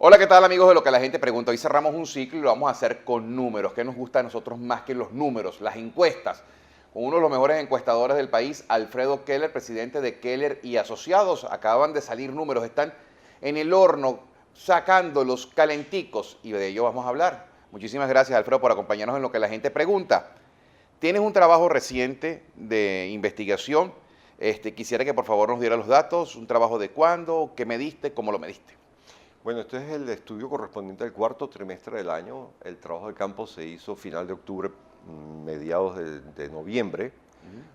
Hola, ¿qué tal amigos de Lo que la gente pregunta? Hoy cerramos un ciclo y lo vamos a hacer con números. ¿Qué nos gusta a nosotros más que los números? Las encuestas. Con uno de los mejores encuestadores del país, Alfredo Keller, presidente de Keller y Asociados. Acaban de salir números, están en el horno sacando los calenticos y de ello vamos a hablar. Muchísimas gracias, Alfredo, por acompañarnos en Lo que la gente pregunta. Tienes un trabajo reciente de investigación. Quisiera que por favor nos diera los datos, un trabajo de cuándo, qué mediste, cómo lo mediste. Bueno, este es el estudio correspondiente al cuarto trimestre del año. El trabajo de campo se hizo final de octubre, mediados de noviembre.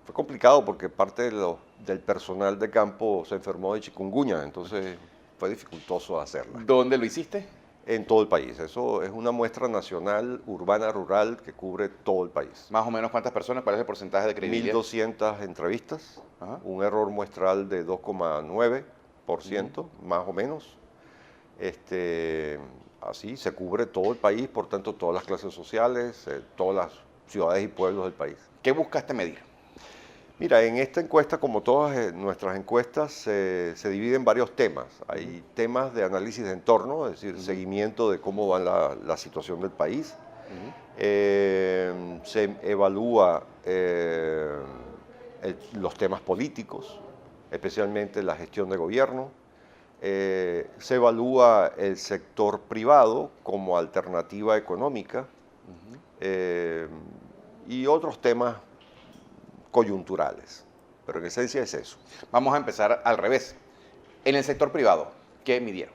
Fue complicado porque parte del personal de campo se enfermó de chikungunya, entonces fue dificultoso hacerla. ¿Dónde lo hiciste? En todo el país. Eso es una muestra nacional, urbana, rural, que cubre todo el país. Más o menos cuántas personas, ¿cuál es el porcentaje de credibilidad? 1.200 entrevistas, Ajá. un error muestral de 2,9%, más o menos. Así se cubre todo el país, por tanto todas las clases sociales, todas las ciudades y pueblos del país. ¿Qué buscaste medir? Mira, en esta encuesta, como todas nuestras encuestas, se divide en varios temas. Hay temas de análisis de entorno, es decir, seguimiento de cómo va la situación del país. Se evalúa los temas políticos, especialmente la gestión de gobierno. Se evalúa el sector privado como alternativa económica y otros temas coyunturales, pero en esencia es eso. Vamos a empezar al revés. En el sector privado, ¿qué midieron?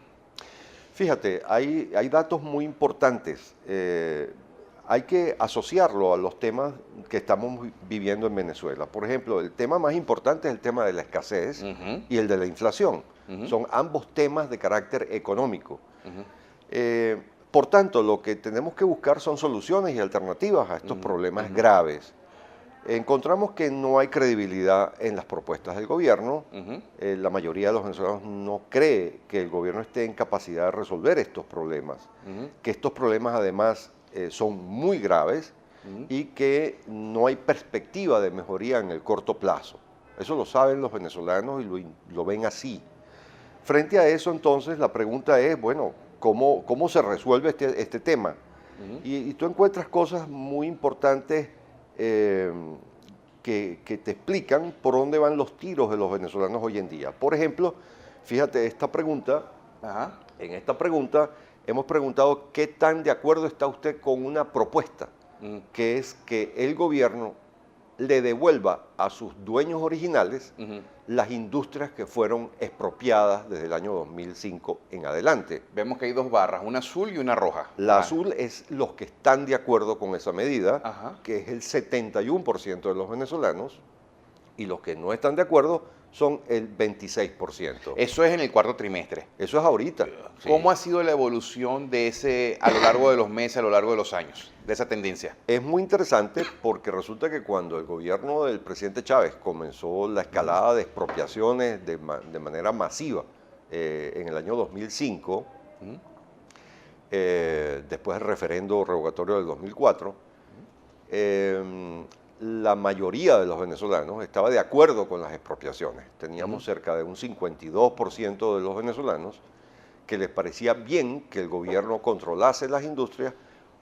Fíjate, hay datos muy importantes. Hay que asociarlo a los temas que estamos viviendo en Venezuela. Por ejemplo, el tema más importante es el tema de la escasez y el de la inflación. Son ambos temas de carácter económico. Por tanto, lo que tenemos que buscar son soluciones y alternativas a estos problemas graves. Encontramos que no hay credibilidad en las propuestas del gobierno. La mayoría de los venezolanos no cree que el gobierno esté en capacidad de resolver estos problemas. Que estos problemas además son muy graves y que no hay perspectiva de mejoría en el corto plazo. Eso lo saben los venezolanos y lo ven así. Frente a eso, entonces, la pregunta es, bueno, ¿cómo se resuelve este tema? Y tú encuentras cosas muy importantes que te explican por dónde van los tiros de los venezolanos hoy en día. Por ejemplo, fíjate, en esta pregunta hemos preguntado qué tan de acuerdo está usted con una propuesta, que es que el gobierno le devuelva a sus dueños originales las industrias que fueron expropiadas desde el año 2005 en adelante. Vemos que hay dos barras, una azul y una roja. La azul es los que están de acuerdo con esa medida, que es el 71% de los venezolanos, y los que no están de acuerdo son el 26%. Eso es en el cuarto trimestre. Eso es ahorita. ¿Cómo ha sido la evolución de ese a lo largo de los meses, a lo largo de los años, de esa tendencia? Es muy interesante porque resulta que cuando el gobierno del presidente Chávez comenzó la escalada de expropiaciones de manera masiva en el año 2005, después del referendo revocatorio del 2004, la mayoría de los venezolanos estaba de acuerdo con las expropiaciones. Teníamos cerca de un 52% de los venezolanos que les parecía bien que el gobierno controlase las industrias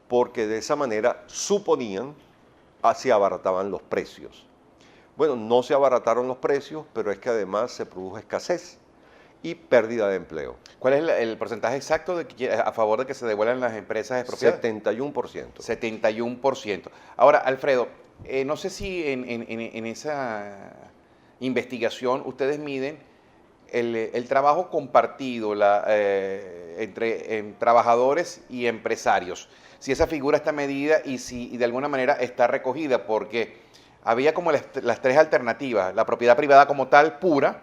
porque de esa manera suponían se abarataban los precios. Bueno, no se abarataron los precios, pero es que además se produjo escasez y pérdida de empleo. ¿Cuál es el porcentaje exacto a favor de que se devuelvan las empresas expropiadas? 71%. 71%. Ahora, Alfredo, no sé si en esa investigación ustedes miden el trabajo compartido entre trabajadores y empresarios, si esa figura está medida y si de alguna manera está recogida, porque había como las tres alternativas: la propiedad privada como tal, pura,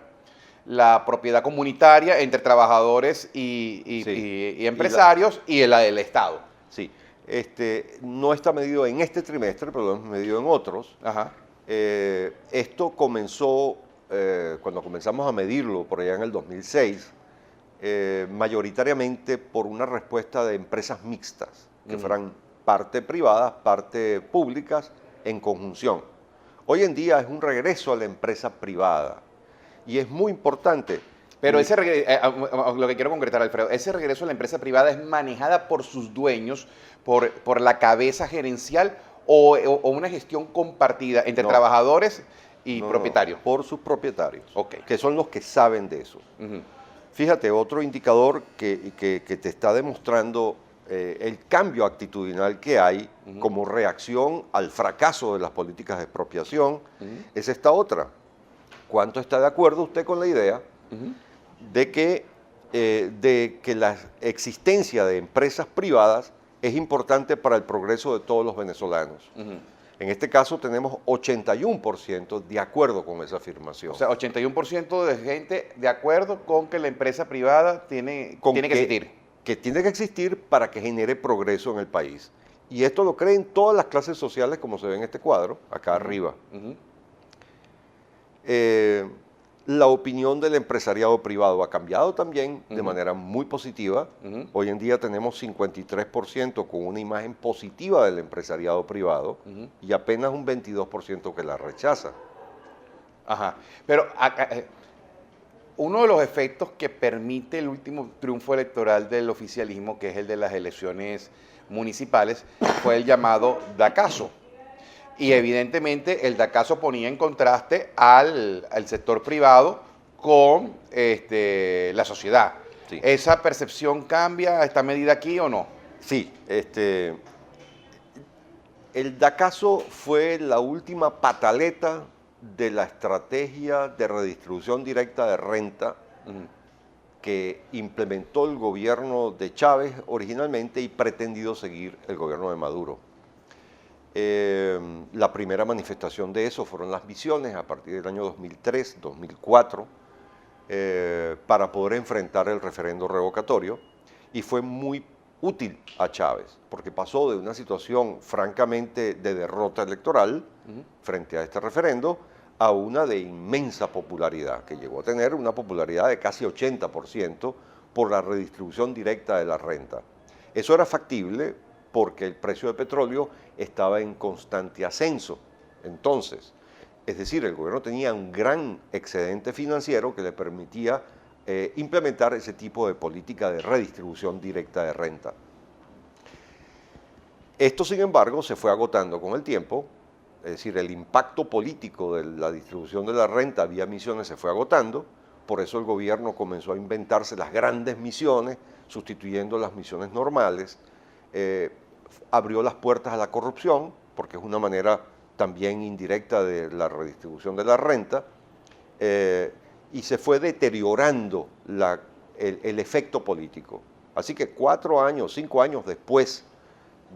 la propiedad comunitaria entre trabajadores y empresarios y la del Estado. Sí, no está medido en este trimestre, pero lo hemos medido en otros. Esto comenzó cuando comenzamos a medirlo por allá en el 2006, mayoritariamente por una respuesta de empresas mixtas, que fueran parte privadas, parte públicas, en conjunción. Hoy en día es un regreso a la empresa privada y es muy importante Pero lo que quiero concretar, Alfredo, ese regreso a la empresa privada es manejada por sus dueños, por la cabeza gerencial o una gestión compartida entre No. trabajadores y No, propietarios. por sus propietarios, Ok. que son los que saben de eso. Ujú. Fíjate, otro indicador que te está demostrando el cambio actitudinal que hay como reacción al fracaso de las políticas de expropiación es esta otra. ¿Cuánto está de acuerdo usted con la idea de que la existencia de empresas privadas es importante para el progreso de todos los venezolanos? En este caso tenemos 81% de acuerdo con esa afirmación. O sea, 81% de gente de acuerdo con que la empresa privada tiene que existir. Que tiene que existir para que genere progreso en el país. Y esto lo creen todas las clases sociales, como se ve en este cuadro, acá arriba. La opinión del empresariado privado ha cambiado también de manera muy positiva. Hoy en día tenemos 53% con una imagen positiva del empresariado privado y apenas un 22% que la rechaza. Ajá. Pero uno de los efectos que permite el último triunfo electoral del oficialismo, que es el de las elecciones municipales, fue el llamado DACAzo. Y evidentemente el DACAzo ponía en contraste al sector privado con la sociedad. Sí. ¿Esa percepción cambia, está medida aquí o no? Sí, el DACAzo fue la última pataleta de la estrategia de redistribución directa de renta que implementó el gobierno de Chávez originalmente y pretendido seguir el gobierno de Maduro. La primera manifestación de eso fueron las misiones a partir del año 2003, 2004, para poder enfrentar el referendo revocatorio, y fue muy útil a Chávez, porque pasó de una situación francamente de derrota electoral frente a este referendo a una de inmensa popularidad, que llegó a tener una popularidad de casi 80% por la redistribución directa de la renta. Eso era factible porque el precio de petróleo estaba en constante ascenso. Entonces, es decir, el gobierno tenía un gran excedente financiero que le permitía implementar ese tipo de política de redistribución directa de renta. Esto, sin embargo, se fue agotando con el tiempo, es decir, el impacto político de la distribución de la renta vía misiones se fue agotando, por eso el gobierno comenzó a inventarse las grandes misiones, sustituyendo las misiones normales, abrió las puertas a la corrupción, porque es una manera también indirecta de la redistribución de la renta, y se fue deteriorando el efecto político. Así que 4 años, 5 años después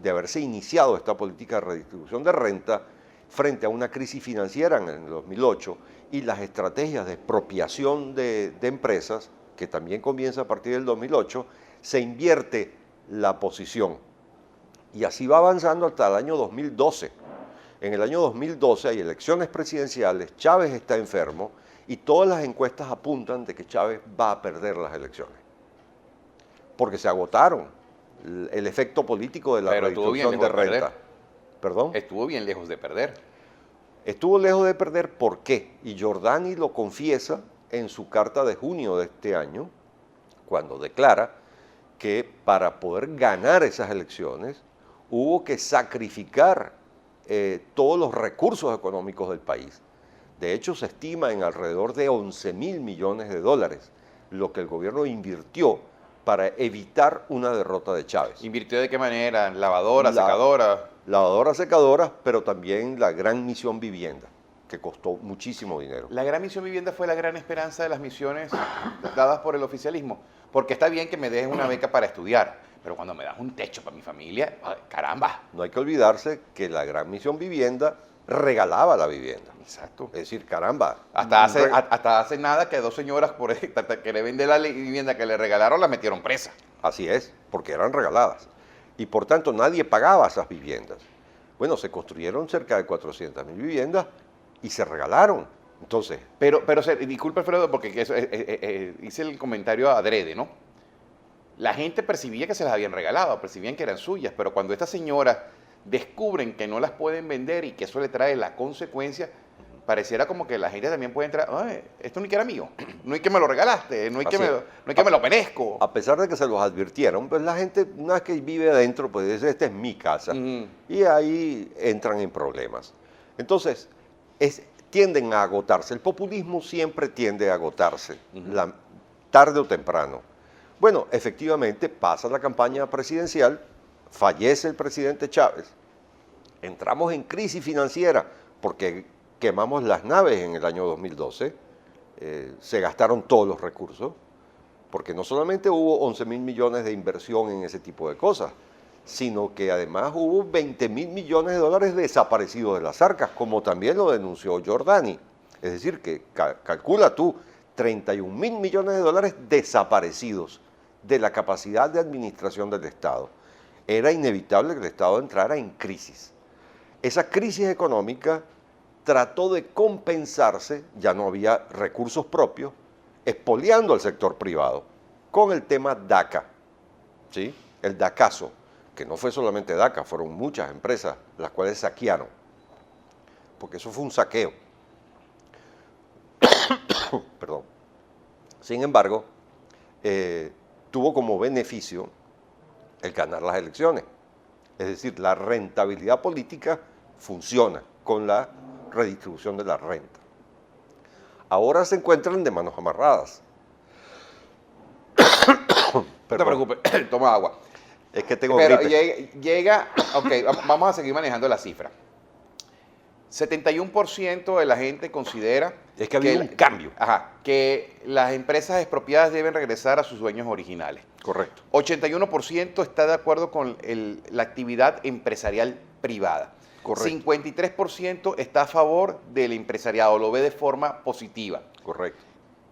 de haberse iniciado esta política de redistribución de renta, frente a una crisis financiera en el 2008 y las estrategias de expropiación de empresas, que también comienza a partir del 2008, se invierte la posición. Y así va avanzando hasta el año 2012. En el año 2012 hay elecciones presidenciales, Chávez está enfermo y todas las encuestas apuntan de que Chávez va a perder las elecciones. Porque se agotaron el efecto político de la redistribución de renta. ¿Perdón? Estuvo bien lejos de perder. Estuvo lejos de perder, ¿por qué? Y Giordani lo confiesa en su carta de junio de este año, cuando declara que para poder ganar esas elecciones hubo que sacrificar todos los recursos económicos del país. De hecho, se estima en alrededor de 11.000 millones de dólares lo que el gobierno invirtió para evitar una derrota de Chávez. ¿Invirtió de qué manera? ¿Lavadoras, secadoras? Lavadoras, secadoras, pero también la gran misión vivienda, que costó muchísimo dinero. La gran misión vivienda fue la gran esperanza de las misiones dadas por el oficialismo. Porque está bien que me dejes una beca para estudiar, pero cuando me das un techo para mi familia, caramba. No hay que olvidarse que la gran misión vivienda regalaba la vivienda. Exacto. Es decir, caramba. Hasta hace nada que 2 señoras por querer vender la vivienda que le regalaron la metieron presa. Así es, porque eran regaladas. Y por tanto nadie pagaba esas viviendas. Bueno, se construyeron cerca de 400.000 viviendas y se regalaron. Entonces... Pero disculpe, Alfredo, porque hice el comentario adrede, ¿no? La gente percibía que se las habían regalado, percibían que eran suyas, pero cuando estas señoras descubren que no las pueden vender y que eso le trae la consecuencia, pareciera como que la gente también puede entrar, "Ay, esto ni que era mío, no es que me lo regalaste, no es que Así no es. es que me lo merezco". A pesar de que se los advirtieron, pues la gente, una vez que vive adentro, pues dice, esta es mi casa. Ujú. Y ahí entran en problemas. Entonces, tienden a agotarse. El populismo siempre tiende a agotarse, tarde o temprano. Bueno, efectivamente pasa la campaña presidencial, fallece el presidente Chávez, entramos en crisis financiera porque quemamos las naves en el año 2012, se gastaron todos los recursos, porque no solamente hubo 11.000 millones de inversión en ese tipo de cosas, sino que además hubo 20.000 millones de dólares desaparecidos de las arcas, como también lo denunció Giordani. Es decir, que calcula tú, 31.000 millones de dólares desaparecidos de la capacidad de administración del Estado. Era inevitable que el Estado entrara en crisis. Esa crisis económica trató de compensarse, ya no había recursos propios, expoliando al sector privado, con el tema DACA, ¿sí? El DACazo, que no fue solamente DACA, fueron muchas empresas las cuales saquearon, porque eso fue un saqueo. Perdón. Sin embargo, tuvo como beneficio el ganar las elecciones. Es decir, la rentabilidad política funciona con la redistribución de la renta. Ahora se encuentran de manos amarradas. No te preocupes, toma agua. Es que tengo Pero gripe. llega, ok, vamos a seguir manejando la cifra. 71% de la gente considera Es que ha habido un cambio. Que las empresas expropiadas deben regresar a sus dueños originales. Correcto. 81% está de acuerdo con la actividad empresarial privada. Correcto. 53% está a favor del empresariado, lo ve de forma positiva. Correcto.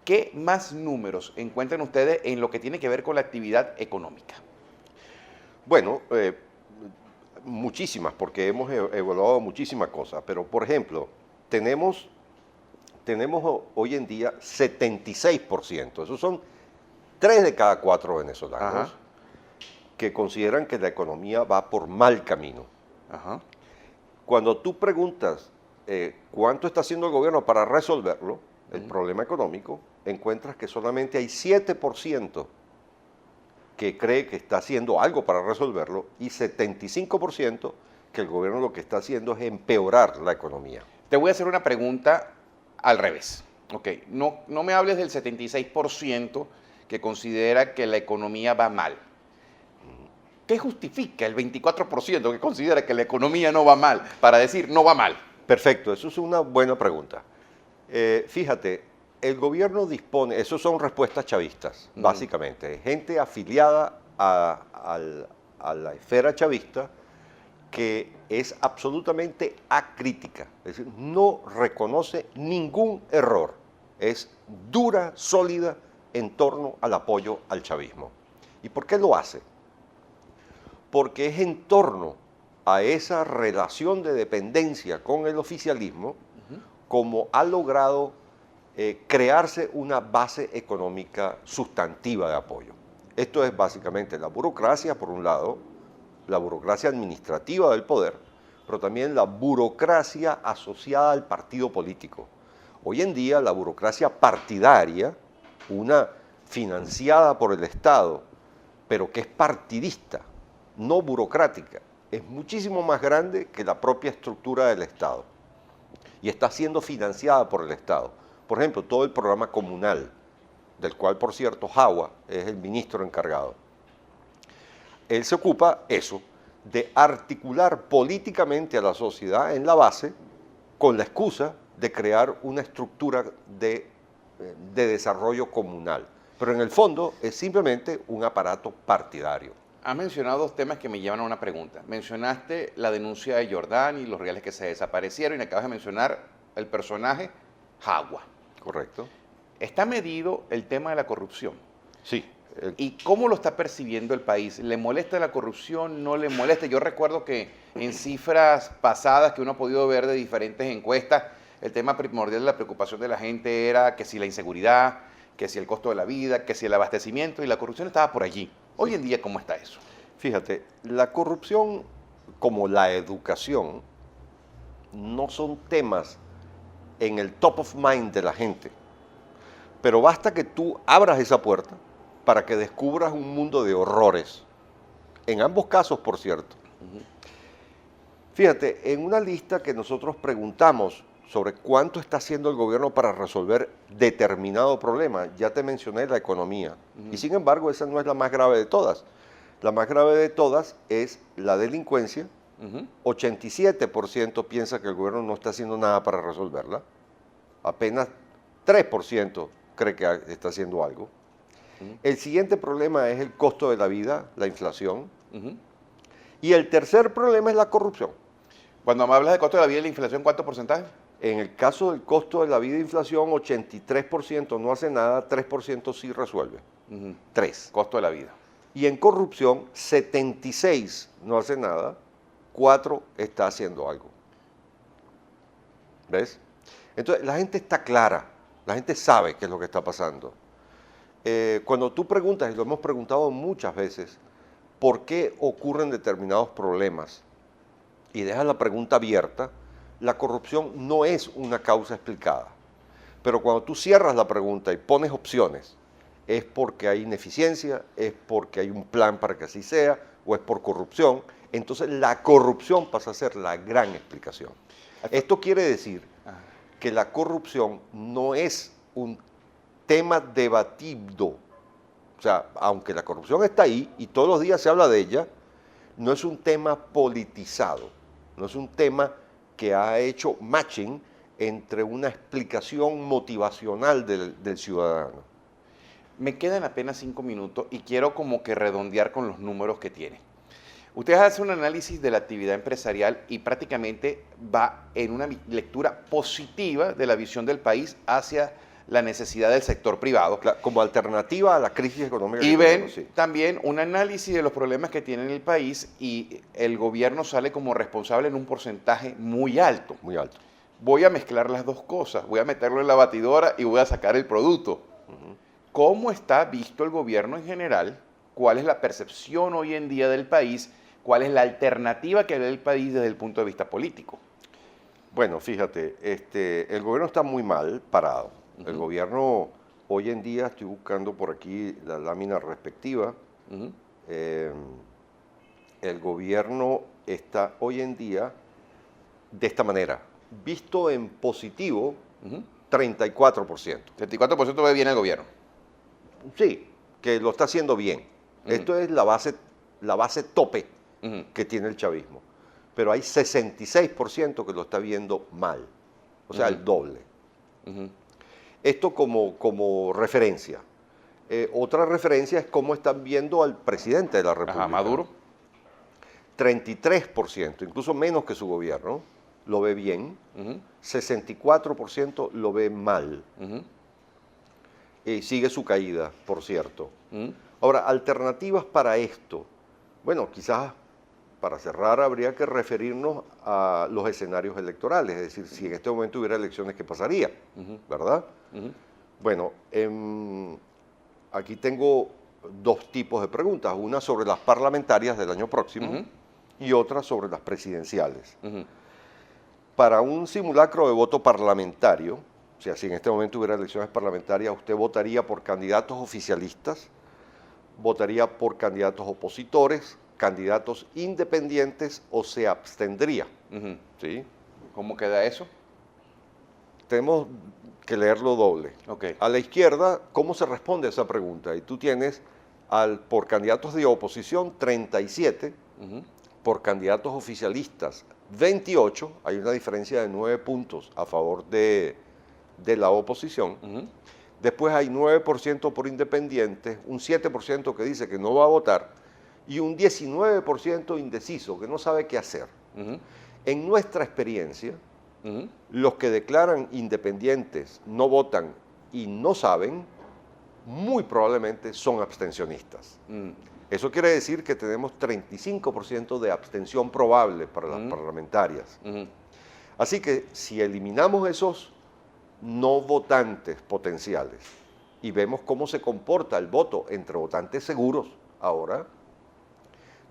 ¿Qué más números encuentran ustedes en lo que tiene que ver con la actividad económica? Bueno, muchísimas, porque hemos evaluado muchísimas cosas, pero por ejemplo, tenemos hoy en día 76%, esos son 3 de cada 4 venezolanos, Ajá. que consideran que la economía va por mal camino. Ajá. Cuando tú preguntas cuánto está haciendo el gobierno para resolverlo, el problema económico, encuentras que solamente hay 7% que cree que está haciendo algo para resolverlo y 75% que el gobierno lo que está haciendo es empeorar la economía. Te voy a hacer una pregunta al revés. Ok, no me hables del 76% que considera que la economía va mal. ¿Qué justifica el 24% que considera que la economía no va mal para decir no va mal? Perfecto, eso es una buena pregunta. Fíjate, el gobierno dispone, eso son respuestas chavistas, básicamente, gente afiliada a la esfera chavista que es absolutamente acrítica, es decir, no reconoce ningún error, es dura, sólida en torno al apoyo al chavismo. ¿Y por qué lo hace? Porque es en torno a esa relación de dependencia con el oficialismo como ha logrado crearse una base económica sustantiva de apoyo. Esto es básicamente la burocracia, por un lado, la burocracia administrativa del poder, pero también la burocracia asociada al partido político. Hoy en día la burocracia partidaria, una financiada por el Estado, pero que es partidista, no burocrática, es muchísimo más grande que la propia estructura del Estado y está siendo financiada por el Estado. Por ejemplo, todo el programa comunal, del cual, por cierto, Jagua es el ministro encargado. Él se ocupa, eso, de articular políticamente a la sociedad en la base con la excusa de crear una estructura de desarrollo comunal. Pero en el fondo es simplemente un aparato partidario. Has mencionado dos temas que me llevan a una pregunta. Mencionaste la denuncia de Giordani, los reales que se desaparecieron, y acabas de mencionar el personaje Jagua. Correcto. ¿Está medido el tema de la corrupción? Sí. ¿Y cómo lo está percibiendo el país? ¿Le molesta la corrupción? ¿No le molesta? Yo recuerdo que en cifras pasadas que uno ha podido ver de diferentes encuestas, el tema primordial de la preocupación de la gente era que si la inseguridad, que si el costo de la vida, que si el abastecimiento, y la corrupción estaba por allí. Hoy en día, ¿cómo está eso? Fíjate, la corrupción como la educación no son temas en el top of mind de la gente. Pero basta que tú abras esa puerta para que descubras un mundo de horrores. En ambos casos, por cierto. Fíjate, en una lista que nosotros preguntamos sobre cuánto está haciendo el gobierno para resolver determinado problema, ya te mencioné la economía. Y sin embargo, esa no es la más grave de todas. La más grave de todas es la delincuencia. 87% piensa que el gobierno no está haciendo nada para resolverla. Apenas 3% cree que está haciendo algo. El siguiente problema es el costo de la vida, la inflación. Y el tercer problema es la corrupción. Cuando me hablas de costo de la vida y la inflación, ¿cuánto porcentaje? En el caso del costo de la vida e inflación, 83% no hace nada, 3% sí resuelve. 3. Costo de la vida. Y en corrupción, 76 no hace nada, 4 está haciendo algo. ¿Ves? Entonces, la gente está clara, la gente sabe qué es lo que está pasando. Cuando tú preguntas, y lo hemos preguntado muchas veces, ¿por qué ocurren determinados problemas? Y dejas la pregunta abierta, la corrupción no es una causa explicada. Pero cuando tú cierras la pregunta y pones opciones, es porque hay ineficiencia, es porque hay un plan para que así sea, o es por corrupción. Entonces la corrupción pasa a ser la gran explicación. Esto quiere decir que la corrupción no es un tema debatido. O sea, aunque la corrupción está ahí y todos los días se habla de ella, no es un tema politizado, no es un tema que ha hecho matching entre una explicación motivacional del ciudadano. Me quedan apenas 5 minutos y quiero como que redondear con los números que tiene. Ustedes hacen un análisis de la actividad empresarial y prácticamente va en una lectura positiva de la visión del país hacia la necesidad del sector privado. Como alternativa a la crisis económica. Y ven también un análisis de los problemas que tiene el país y el gobierno sale como responsable en un porcentaje muy alto. Muy alto. Voy a mezclar las dos cosas, voy a meterlo en la batidora y voy a sacar el producto. ¿Cómo está visto el gobierno en general? ¿Cuál es la percepción hoy en día del país? ¿Cuál es la alternativa que ve el país desde el punto de vista político? Bueno, fíjate, el gobierno está muy mal parado. El gobierno hoy en día, estoy buscando por aquí la lámina respectiva, el gobierno está hoy en día de esta manera, visto en positivo, 34%. 34% ve bien el gobierno. Sí, que lo está haciendo bien. Esto es la base tope que tiene el chavismo. Pero hay 66% que lo está viendo mal, o sea, el doble. Esto como referencia. Otra referencia es cómo están viendo al presidente de la República. Maduro. 33%, incluso menos que su gobierno, lo ve bien. 64% lo ve mal. Y sigue su caída, por cierto. Ahora, alternativas para esto. Bueno, quizás para cerrar habría que referirnos a los escenarios electorales, es decir, si en este momento hubiera elecciones, ¿qué pasaría? ¿Verdad? Bueno, aquí tengo dos tipos de preguntas, una sobre las parlamentarias del año próximo y otra sobre las presidenciales. Para un simulacro de voto parlamentario, o sea, si en este momento hubiera elecciones parlamentarias, ¿usted votaría por candidatos oficialistas? ¿Votaría por candidatos opositores? ¿Candidatos independientes o se abstendría? ¿Sí? ¿Cómo queda eso? Tenemos que leerlo doble. Okay. A la izquierda, ¿cómo se responde a esa pregunta? Y tú tienes por candidatos de oposición 37, por candidatos oficialistas 28, hay una diferencia de 9 puntos a favor de la oposición. Después hay 9% por independientes, un 7% que dice que no va a votar y un 19% indeciso, que no sabe qué hacer. En nuestra experiencia, los que declaran independientes, no votan y no saben, muy probablemente son abstencionistas. Eso quiere decir que tenemos 35% de abstención probable para las parlamentarias. Así que si eliminamos esos no votantes potenciales y vemos cómo se comporta el voto entre votantes seguros ahora,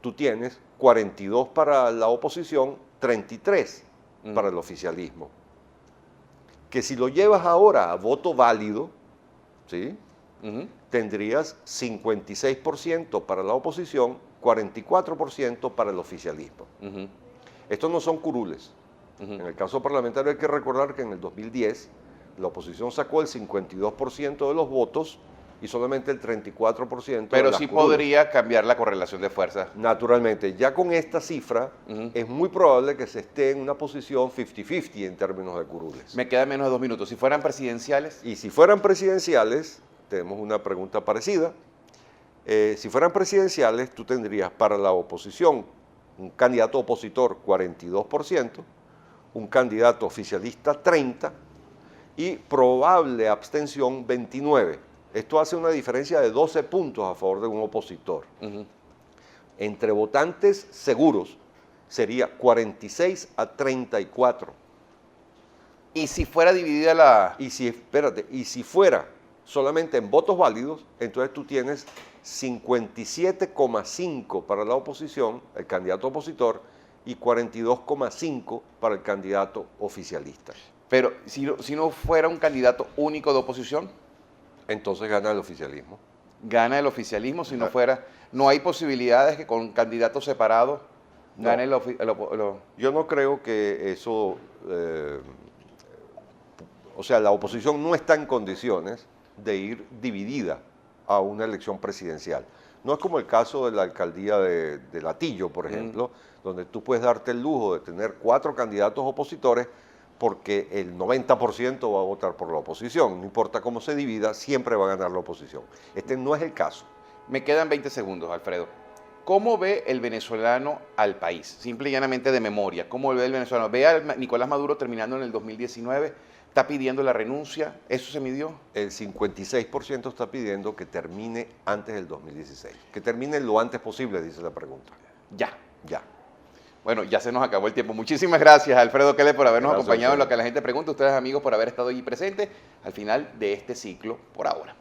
tú tienes 42 para la oposición, 33 para el oficialismo. que si lo llevas ahora a voto válido, ¿sí? Ujú. Tendrías 56% para la oposición, 44% para el oficialismo. Ujú. Estos no son curules. Ujú. En el caso parlamentario hay que recordar que en el 2010 la oposición sacó el 52% de los votos y solamente el 34% de Pero las sí curules. podría cambiar la correlación de fuerzas. Naturalmente, ya con esta cifra Ujú. es muy probable que se esté en una posición 50-50 en términos de curules. Me quedan menos de 2 minutos. Si fueran presidenciales, Y si fueran presidenciales, tenemos una pregunta parecida. Si fueran presidenciales, tú tendrías para la oposición un candidato opositor 42%, un candidato oficialista 30% y probable abstención 29%. Esto hace una diferencia de 12 puntos a favor de un opositor. ujú, Entre votantes seguros sería 46 a 34. y si fuera dividida la... Y si, espérate, y si fuera solamente en votos válidos, entonces tú tienes 57,5 para la oposición, el candidato opositor, y 42,5 para el candidato oficialista. Pero si no fuera un candidato único de oposición, Entonces gana el oficialismo. gana el oficialismo. Si no Ah. fuera, no hay posibilidades que con candidatos separados No. gane Yo no creo que eso, o sea, la oposición no está en condiciones de ir dividida a una elección presidencial. No es como el caso de la alcaldía de Latillo, por ejemplo, donde tú puedes darte el lujo de tener 4 candidatos opositores porque el 90% va a votar por la oposición. No importa cómo se divida, siempre va a ganar la oposición. Este no es el caso. Me quedan 20 segundos, Alfredo. ¿Cómo ve el venezolano al país? Simple y llanamente de memoria. ¿Cómo ve el venezolano? ¿Ve a Nicolás Maduro terminando en el 2019? ¿Está pidiendo la renuncia? ¿Eso se midió? El 56% está pidiendo que termine antes del 2016. Que termine lo antes posible, dice la pregunta. Ya. Ya. Bueno, ya se nos acabó el tiempo. Muchísimas gracias, Alfredo Keller, por habernos Gracias a acompañado en lo ustedes. que la gente pregunta. Ustedes, amigos, por haber estado allí presentes al final de este ciclo por ahora.